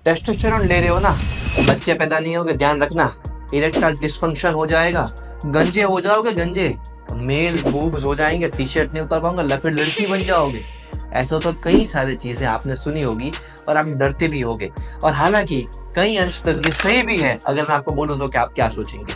Testosterone ले रहे हो ना, बच्चे पैदा नहीं होंगे, ध्यान रखना, इरेक्टाइल डिस्फंक्शन हो जाएगा, गंजे हो जाओगे, गंजे मेल बूब्स हो जाएंगे, टी शर्ट नहीं उतार पाऊंगा, लड़की बन जाओगे। ऐसा तो कई सारी चीजें आपने सुनी होगी और आप डरते भी होगे, और हालांकि कई अंश तक ये सही भी है। अगर मैं आपको बोलूं तो कि आप क्या सोचेंगे?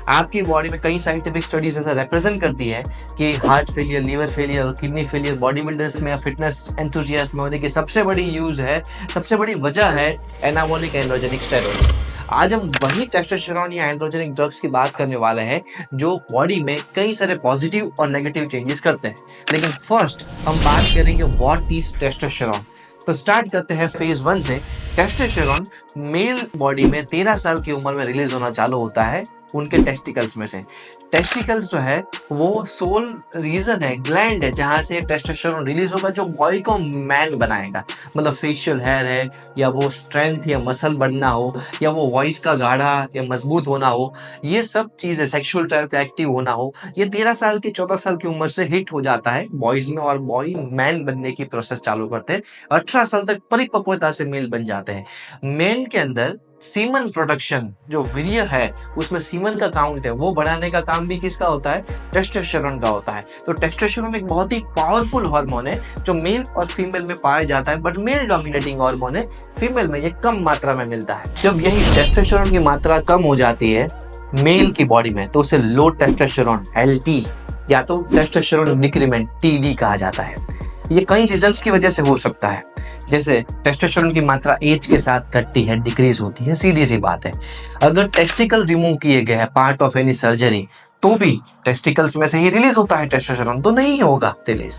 आपकी बॉडी में कई साइंटिफिक स्टडीज ऐसा रिप्रेजेंट करती है कि हार्ट फेलियर, लीवर फेलियर और किडनी फेलियर बॉडी बिल्डर्स में या फिटनेस एंथुजियास्ट में होने की सबसे बड़ी यूज है, सबसे बड़ी वजह है एनाबॉलिक एंड्रोजेनिक स्टेरॉइड्स। आज हम वही टेस्टोस्टेरोन या एंड्रोजेनिक ड्रग्स की बात करने वाले हैं जो बॉडी में कई सारे पॉजिटिव और नेगेटिव चेंजेस करते हैं। लेकिन फर्स्ट हम बात करेंगे व्हाट इज टेस्टोस्टेरोन। तो स्टार्ट करते हैं फेज 1 से। टेस्टोस्टेरोन मेल बॉडी में 13 साल की उम्र में रिलीज होना चालू होता है उनके टेस्टिकल्स में से। टेस्टिकल्स जो है वो सोल रीजन है, ग्लैंड है, जहाँ से टेस्टोस्टेरोन रिलीज होगा जो बॉडी को मैन बनाएगा। मतलब फेशियल हेयर है, या वो स्ट्रेंथ या मसल बढ़ना हो, या वो वॉइस का गाढ़ा या मजबूत होना हो, ये सब चीज़ें, सेक्सुअल टाइप का एक्टिव होना हो, ये 13 साल की 14 साल की उम्र से हिट हो जाता है बॉयज में, और बॉय मैन बनने की प्रोसेस चालू करते हैं। 18 साल तक परिपक्वता से मेल बन जाते हैं। मेन के अंदर सीमन प्रोडक्शन, जो वीर्य है उसमें सीमन का काउंट है, वो बढ़ाने का काम भी किसका होता है? टेस्टोस्टेरोन का होता है। तो टेस्टोस्टेरोन एक बहुत ही पावरफुल हार्मोन है जो मेल और फीमेल में पाया जाता है, बट मेल डोमिनेटिंग हार्मोन है, फीमेल में ये कम मात्रा में मिलता है। जब यही टेस्टोस्टेरोन की मात्रा कम हो जाती है मेल की बॉडी में तो उसे लो टेस्टोस्टेरोन LT या तो टेस्टोस्टेरोन डिक्रीमेंट TD कहा जाता है। ये कई रीजंस की वजह से हो सकता है, जैसे टेस्टोस्टेरोन की मात्रा एज के साथ घटती है, डिक्रीज होती है, सीधी सी बात है। अगर टेस्टिकल रिमूव किए गए हैं पार्ट ऑफ एनी सर्जरी तो भी टेस्टिकल्स में से ही रिलीज होता है टेस्टोस्टेरोन, तो नहीं होगा रिलीज।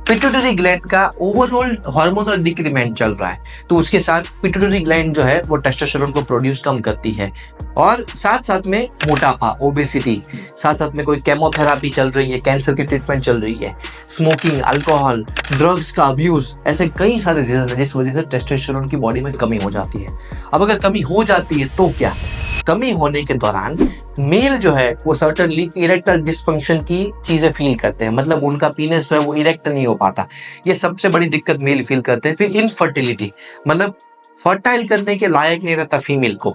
पिट्यूटरी ग्लैंड का ओवरऑल हार्मोनल डिक्रीमेंट चल रहा है, तो उसके साथ पिट्यूटरी ग्लैंड जो है वो टेस्टोस्टेरोन को प्रोड्यूस कम करती है, और साथ साथ में मोटापा, ओबेसिटी, साथ साथ में कोई केमोथेरापी चल रही है, कैंसर की ट्रीटमेंट चल रही है, स्मोकिंग, अल्कोहल, ड्रग्स का अब्यूज, ऐसे कई सारे रीजन है जिस वजह से टेस्टोस्टेरोन की बॉडी में कमी हो जाती है। अब अगर कमी हो जाती है तो क्या? कमी होने के दौरान मेल जो है वो सर्टेनली इरेक्टाइल डिस्फंक्शन की चीजें फील करते हैं, मतलब उनका पीनस जो है वो इरेक्ट नहीं हो पाता, ये सबसे बड़ी दिक्कत मेल फील करते हैं। फिर इनफर्टिलिटी, मतलब फर्टाइल करने के लायक नहीं रहता फीमेल को।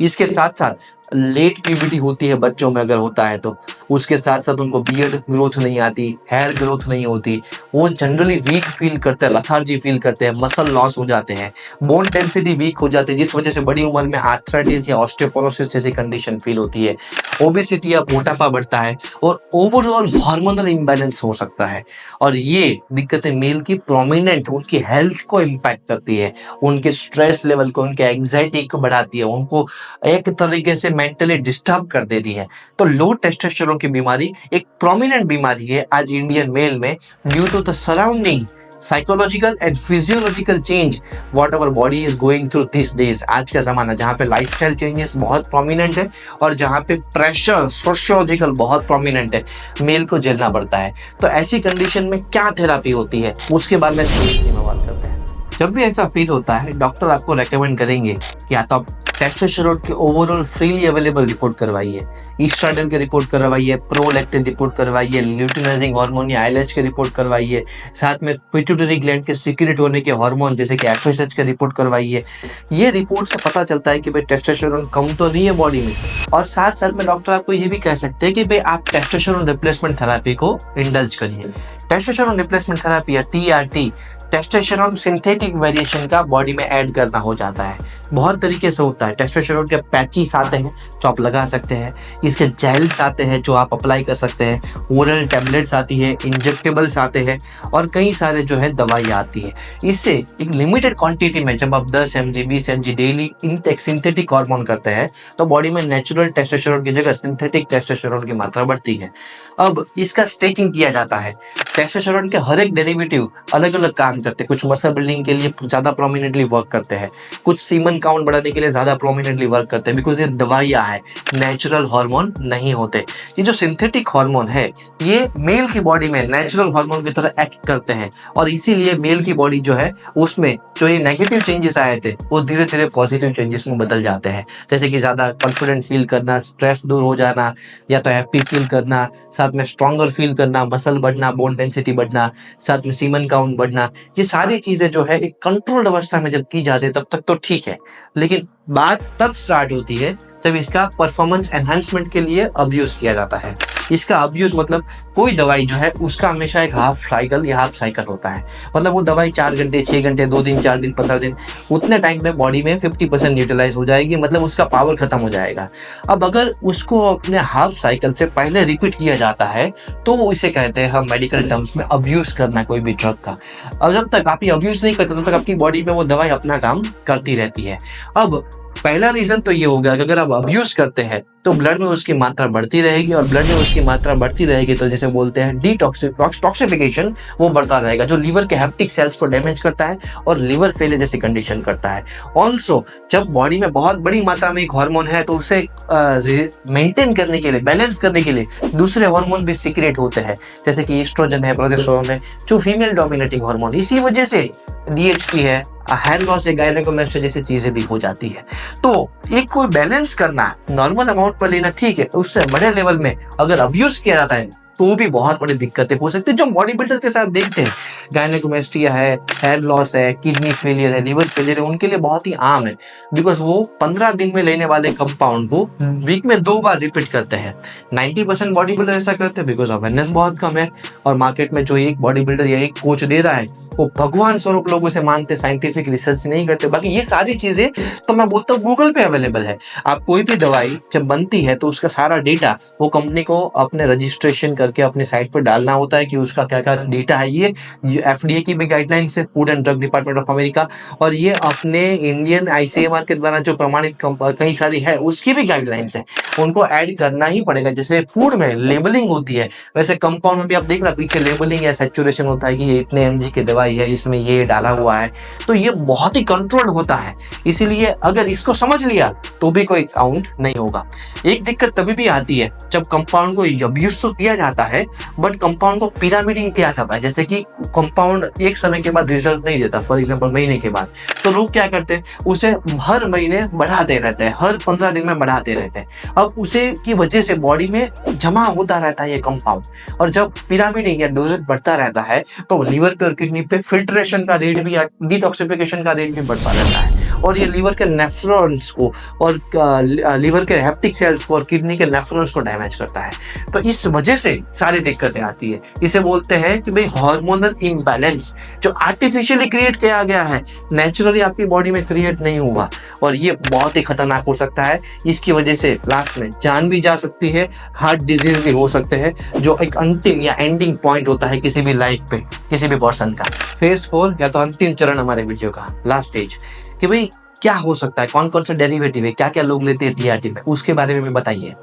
इसके साथ साथ लेट प्यूबर्टी होती है बच्चों में अगर होता है तो, उसके साथ साथ उनको बियर्ड ग्रोथ नहीं आती, हेयर ग्रोथ नहीं होती, वो जनरली वीक फील करते हैं, लथार्जी फील करते हैं, मसल लॉस हो जाते हैं, बोन डेंसिटी वीक हो जाती है, जिस वजह से बड़ी उम्र में आर्थराइटिस या ऑस्टियोपोरोसिस जैसी कंडीशन फील होती है, ओबेसिटी या मोटापा बढ़ता है, और ओवरऑल हार्मोनल इम्बैलेंस हो सकता है। और ये दिक्कतें मेल की प्रोमिनेंट उनकी हेल्थ को इम्पैक्ट करती है, उनके स्ट्रेस लेवल को, उनके एंग्जाइटी को बढ़ाती है, उनको एक तरीके से मेंटली डिस्टर्ब कर देती है। तो लो टेस्टोस्टेरोन की बीमारी एक प्रोमिनेंट बीमारी है आज इंडियन मेल में, due to the surrounding psychological and physiological change what our body is going through this days. आज का जमाना जहाँ पे लाइफस्टाइल चेंजेस बहुत प्रोमिनेंट है और जहाँ पे प्रेशर सोशियोलॉजिकल बहुत प्रोमिनेंट है, मेल को झेलना पड़ता है। तो ऐसी कंडीशन में क्या थेरापी होती है उसके बारे में बात करते हैं। जब भी ऐसा फील होता है डॉक्टर आपको रेकमेंड करेंगे कि या तो आप टेस्टोस्टेरोन की ओवरऑल फ्रीली अवेलेबल रिपोर्ट करवाइए, ईस्ट्राडिल की रिपोर्ट करवाइए, प्रोलैक्टिन रिपोर्ट करवाइए, ल्यूटिनाइजिंग हार्मोन या LH की रिपोर्ट करवाइए, साथ में पिट्यूटरी ग्लैंड के सीक्रेट होने के हार्मोन जैसे कि FSH की रिपोर्ट करवाइए। ये रिपोर्ट से पता चलता है कि भाई टेस्टोस्टेरोन कम तो नहीं है बॉडी में। और साथ साथ में डॉक्टर आपको ये भी कह सकते हैं कि भाई आप टेस्टोस्टेरोन रिप्लेसमेंट थेरापी को इंडल्ज करिए। टेस्टोस्टेरोन रिप्लेसमेंट थेरापी या TRT टेस्टोस्टेरोन सिंथेटिक वेरिएशन का बॉडी में ऐड करना हो जाता है। बहुत तरीके से होता है। टेस्टोस्टेरोन के पैचेस आते हैं जो आप लगा सकते हैं, इसके जेल्स आते हैं जो आप अप्लाई कर सकते हैं, ओरल टैबलेट्स आती है, इंजेक्टेबल्स आते हैं, और कई सारे जो है दवाई आती है। इससे एक लिमिटेड क्वांटिटी में जब आप 10 mg 20 mg daily intake synthetic hormone करते हैं तो बॉडी में नेचुरल टेस्टोस्टेरोन की जगह सिंथेटिक टेस्टोस्टेरोन की मात्रा बढ़ती है। अब इसका स्टेकिंग किया जाता है। टेस्टोस्टेरोन के हर एक डेरिवेटिव अलग अलग काम करते हैं। कुछ मसल बिल्डिंग के लिए ज़्यादा प्रोमिनेंटली वर्क करते हैं, कुछ सीमन काउंट बढ़ाने के लिए ज़्यादा प्रोमिनेंटली वर्क करते हैं, बिकॉज ये दवाइयाँ है, नेचुरल हार्मोन नहीं होते। ये जो सिंथेटिक हार्मोन है ये मेल की बॉडी में नेचुरल हार्मोन की तरह एक्ट करते हैं, और इसीलिए मेल की बॉडी जो है उसमें जो ये नेगेटिव चेंजेस आए थे वो धीरे धीरे पॉजिटिव चेंजेस में बदल जाते हैं। जैसे कि ज़्यादा कॉन्फिडेंट फील करना, स्ट्रेस दूर हो जाना, या तो हैप्पी फील करना, साथ में स्ट्रॉन्गर फील करना, मसल बढ़ना, बोन डेंसिटी बढ़ना, साथ में सीमन काउंट बढ़ना, ये सारी चीजें जो है एक कंट्रोल्ड अवस्था में जब की जाती है तब तक तो ठीक है, लेकिन बात तब स्टार्ट होती है जब इसका परफॉर्मेंस एनहांसमेंट के लिए अब्यूज किया जाता है। इसका अब्यूज मतलब कोई दवाई जो है उसका हमेशा एक हाफ साइकिल होता है। मतलब वो दवाई 4 घंटे 6 घंटे 2 दिन 4 दिन 15 दिन उतने टाइम में बॉडी में 50% यूटिलाइज हो जाएगी, मतलब उसका पावर खत्म हो जाएगा। अब अगर उसको अपने हाफ साइकिल से पहले रिपीट किया जाता है तो इसे कहते हैं हम मेडिकल टर्म्स में अब्यूज करना कोई भी ड्रग का। अब जब तक आप ये अब्यूज नहीं करते तब तक आपकी बॉडी में वो दवाई अपना काम करती रहती है। अब पहला रीजन तो ये होगा कि अगर आप अब्यूज करते हैं तो ब्लड में उसकी मात्रा बढ़ती रहेगी, और ब्लड में उसकी मात्रा बढ़ती रहेगी तो जैसे बोलते हैं टॉक्सिफिकेशन वो बढ़ता रहेगा, जो लीवर के हेप्टिक सेल्स को डैमेज करता है और लीवर फेलियर जैसी कंडीशन करता है। ऑल्सो जब बॉडी में बहुत बड़ी मात्रा में एक हार्मोन है तो उसे मेंटेन करने के लिए, बैलेंस करने के लिए दूसरे हार्मोन भी सीक्रेट होते हैं, जैसे कि ईस्ट्रोजन है, प्रोजेस्टेरोन है, जो फीमेल डोमिनेटिंग हार्मोन। इसी वजह से डीएचटी है, हेयर लॉस है, गायनेकोमेस्टिया जैसी चीजें भी हो जाती है। तो एक कोई बैलेंस करना, नॉर्मल अमाउंट पर लेना ठीक है, उससे बड़े लेवल में अगर अब्यूज किया जाता है तो भी बहुत बड़ी दिक्कतें हो सकती है, जो बॉडी बिल्डर्स के साथ देखते हैं। गायनेकोमेस्टिया है, हेयर लॉस है, किडनी फेलियर है, लिवर फेलियर है, उनके लिए बहुत ही आम है, बिकॉज वो 15 दिन में लेने वाले कंपाउंड को वीक में 2 बार रिपीट करते हैं। 90% बॉडी बिल्डर ऐसा करते हैं बिकॉज अवेयरनेस बहुत कम है, और मार्केट में जो एक बॉडी बिल्डर या एक कोच दे रहा है वो भगवान स्वरूप लोग उसे मानते, साइंटिफिक रिसर्च नहीं करते। बाकी ये सारी चीजें तो मैं बोलता हूँ गूगल पे अवेलेबल है। आप कोई भी दवाई जब बनती है तो उसका सारा डेटा वो कंपनी को अपने रजिस्ट्रेशन करके अपने साइट पर डालना होता है कि उसका क्या क्या डेटा है। ये FDA की भी गाइडलाइंस है, food and drug department of America, और ये अपने इंडियन ICMR के द्वारा जो प्रमाणित कई सारी है उसकी भी गाइडलाइंस है, उनको ऐड करना ही पड़ेगा। जैसे फूड में लेबलिंग होती है, वैसे कंपाउंड में भी आप देखना पीछे लेबलिंग या सैचुरेशन होता है कि ये इतने mg की दवाई है, इसमें ये डाला हुआ है, तो ये बहुत ही कंट्रोल्ड होता है। इसीलिए अगर इसको समझ लिया तो भी कोई काउंट नहीं होगा। एक दिक्कत तभी भी आती है जब कंपाउंड को अब्यूज तो किया जाता है बट कंपाउंड को पिरामिडिंग किया जाता है, जैसे कि कंपाउंड एक समय के बाद रिजल्ट नहीं देता, फॉर एग्जांपल महीने के बाद, तो लोग क्या करते हैं उसे हर महीने बढ़ाते रहते हैं, हर 15 दिन में बढ़ाते रहते हैं। अब उसे की वजह से बॉडी में जमा होता रहता है ये कंपाउंड, और जब पिरामिडिंग या डोजेज बढ़ता रहता है तो लीवर पे और किडनी पे फिल्ट्रेशन का रेट भी, डिटॉक्सिफिकेशन का रेट भी बढ़ता रहता है, और ये लीवर के नेफ्रॉन्स को और लीवर के हेप्टिक सेल्स को और किडनी के नेफ्रॉन्स को डैमेज करता है। तो इस वजह से सारी दिक्कतें आती है। इसे बोलते हैं कि भाई हार्मोनल इम्बैलेंस, जो आर्टिफिशियली क्रिएट किया गया है, नेचुरली आपकी बॉडी में क्रिएट नहीं हुआ, और ये बहुत ही खतरनाक हो सकता है। इसकी वजह से लास्ट में जान भी जा सकती है, हार्ट डिजीज भी हो सकते हैं, जो एक अंतिम या एंडिंग पॉइंट होता है किसी भी लाइफ पे, किसी भी पर्सन का। फेज 4 या तो अंतिम चरण हमारे वीडियो का, लास्ट स्टेज, कि भाई क्या हो सकता है, कौन कौन सा डेरिवेटिव है, क्या क्या लोग लेते हैं TRT में, उसके बारे में भी बताइए।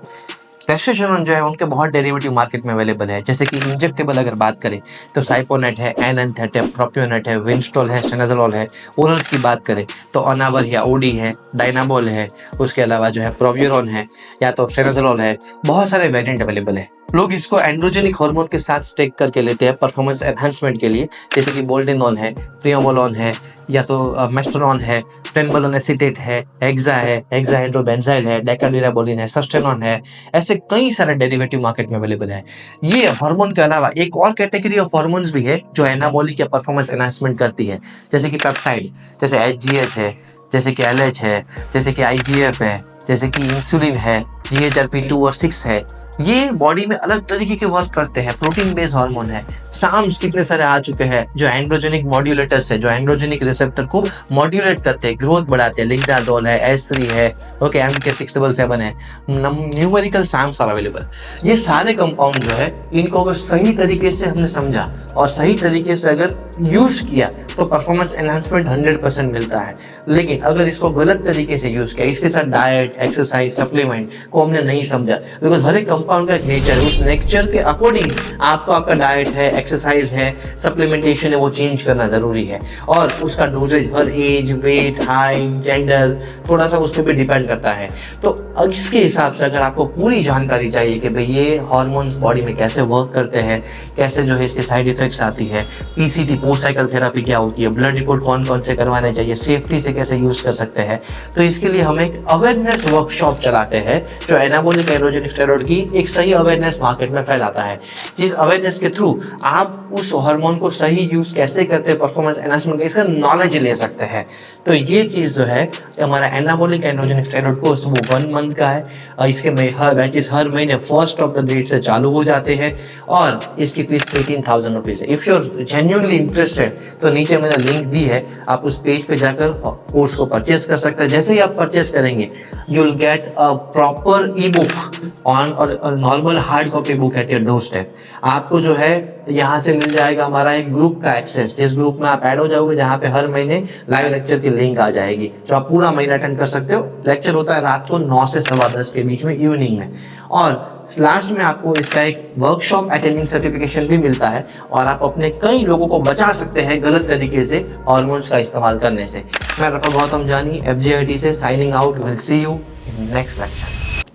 टेस्टोस्टेरोन जो है उनके बहुत डेरिवेटिव मार्केट में अवेलेबल है, जैसे कि इंजेक्टेबल अगर बात करें तो साइपोनेट है, एनएंथेट है, प्रोपियोनेट है, विंस्टॉल है, स्टेनाजोल है। ओरल्स की बात करें तो अनावर या ओडी है, डायनाबोल है, उसके अलावा जो है प्रोव्यूरॉन है या तो स्टेनाजोल है। बहुत सारे वेरिएंट अवेलेबल है। लोग इसको एंड्रोजेनिक हार्मोन के साथ स्टेक करके लेते हैं परफॉर्मेंस एनहांसमेंट के लिए, जैसे कि बोल्डेनॉल है, प्रियोबोलोन है, या तो मेस्टोरॉन है, टेनबोलोन एसीटेट है, हेक्साहाइड्रोबेंजाइल है, डेकाडिराबोलिन है, सस्टेनॉन है। ऐसे कई सारे डेरिवेटिव मार्केट में अवेलेबल है। ये हार्मोन के अलावा एक और कैटेगरी ऑफ हार्मोन्स भी है जो एनाबॉलिक या परफॉर्मेंस एनहांसमेंट करती है, जैसे कि पेप्टाइड, जैसे HGH है, जैसे कि LH है, जैसे कि IGF है, जैसे कि इंसुलिन है, GHRP2 और 6 है। ये बॉडी में अलग तरीके के वर्क करते हैं, प्रोटीन बेस्ड हार्मोन है। साम्स कितने सारे आ चुके हैं जो एंड्रोजेनिक मॉड्यूलेटर्स है, जो एंड्रोजेनिक रिसेप्टर को मॉड्यूलेट करते हैं, ग्रोथ बढ़ाते हैं। लिग्नाडोल है, S3 है, ओके, MK677 है, न्यूमेरिकल साम्स आर अवेलेबल। ये सारे कंपाउंड जो है इनको अगर सही तरीके से हमने समझा और सही तरीके से अगर यूज किया तो परफॉर्मेंस एनहांसमेंट 100% मिलता है। लेकिन अगर इसको गलत तरीके से यूज किया, इसके साथ डाइट, एक्सरसाइज, सप्लीमेंट को हमने नहीं समझा, बिकॉज हर एक कंपाउंड का एक नेचर है, उस नेचर के अकॉर्डिंग आपको आपका डाइट है, एक्सरसाइज है, सप्लीमेंटेशन है, वो चेंज करना जरूरी है। और उसका डोजेज हर एज, वेट, हाइट, जेंडर, थोड़ा सा उस पर भी डिपेंड करता है। तो इसके हिसाब से अगर आपको पूरी जानकारी चाहिए कि भाई ये हार्मोन्स बॉडी में कैसे वर्क करते हैं, कैसे जो है इसके साइड इफेक्ट्स आती है, PCT पोस्ट साइकिल थेरेपी क्या होती है, ब्लड रिपोर्ट कौन कौन से करवाने चाहिए, सेफ्टी से कैसे यूज कर सकते हैं, तो इसके लिए हम एक अवेयरनेस वर्कशॉप चलाते हैं जो एनाबॉलिक एंड्रोजेनिक स्टेरॉइड की एक सही अवेयरनेस मार्केट में फैलाता है, जिस अवेयरनेस के थ्रू आप उस हार्मोन को सही यूज कैसे करते हैं परफॉर्मेंस एनहांसमेंट का, इसका नॉलेज ले सकते हैं। तो ये चीज़ जो है हमारा एनाबॉलिक एंड्रोजन स्टेरॉइड कोर्स वो 1 मंथ का है, और इसके में हर बैचेस हर महीने फर्स्ट ऑफ द डेट से चालू हो जाते हैं, और इसकी फीस 18,000 रुपीज़ है। If you are genuinely interested तो नीचे मैंने लिंक दी है, आप उस पेज पे जाकर कोर्स को परचेस कर सकते हैं। जैसे ही आप परचेस करेंगे you will get a proper e book on और normal hard copy book at your doorstep. आपको जो है यहाँ से मिल जाएगा हमारा एक ग्रुप का एक्सेस, जिस ग्रुप में आप ऐड हो जाओगे, जहाँ पे हर महीने लाइव लेक्चर की लिंक आ जाएगी, जो आप पूरा महीना अटेंड कर सकते हो। लेक्चर होता है रात को 9 से 10:15 के बीच में इवनिंग में, और लास्ट में आपको इसका एक वर्कशॉप अटेंडिंग सर्टिफिकेशन भी मिलता है, और आप अपने कई लोगों को बचा सकते हैं गलत तरीके से हार्मोन्स का इस्तेमाल करने से। मैं डॉक्टर गौतम जानी FJIT से signing out. Will see you in next lecture.